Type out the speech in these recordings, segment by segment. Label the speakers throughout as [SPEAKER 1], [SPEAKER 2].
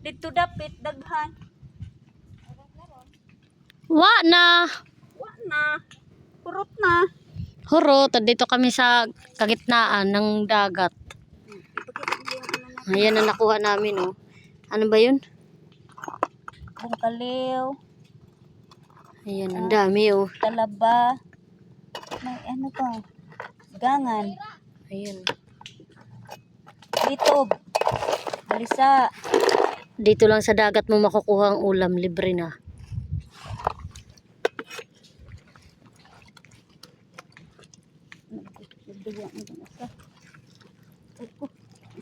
[SPEAKER 1] Dito dapit daghan.
[SPEAKER 2] Wa na.
[SPEAKER 1] Wa na. Kurot na.
[SPEAKER 2] Hurot, dito kami sa kagitnaan ng dagat. Ayan na nakuha namin, oh. Ano ba yun?
[SPEAKER 1] Bungkaliw.
[SPEAKER 2] Ayan, ang dami, oh.
[SPEAKER 1] Talaba. May ano pa? Gangan.
[SPEAKER 2] Ayan.
[SPEAKER 1] Litob. Balisa.
[SPEAKER 2] Dito lang sa dagat mo makukuha ang ulam, libre na.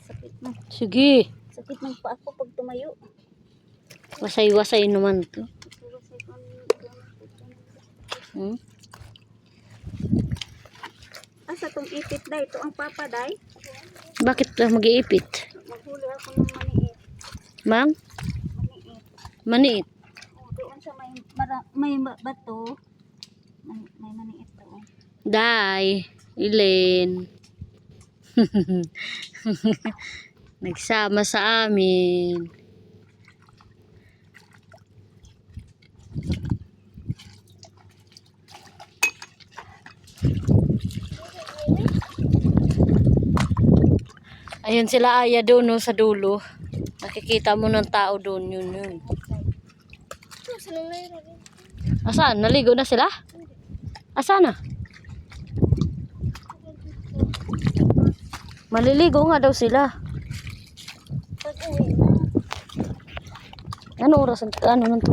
[SPEAKER 1] Sakit na.
[SPEAKER 2] Sige.
[SPEAKER 1] Sakit ng paa ko pag tumayo.
[SPEAKER 2] Wasay-wasay naman to. Hmm?
[SPEAKER 1] Asa tong ipit day? Ito ang papa day?
[SPEAKER 2] Bakit mag-iipit?
[SPEAKER 1] Maghuli ako ng maniit.
[SPEAKER 2] Mang?
[SPEAKER 1] Maniit.
[SPEAKER 2] Maniit.
[SPEAKER 1] Doon sa may bato. May maniit doon.
[SPEAKER 2] Day. Ilin. Nagsama sa amin. Ayun sila Aya doon, no, sa dulo. Nakikita mo ng tao doon, yun. Asaan? Naligo na sila? Asaan na? Maliligo nga daw sila.
[SPEAKER 1] Pag uwi na.
[SPEAKER 2] Ano oras? Ano nang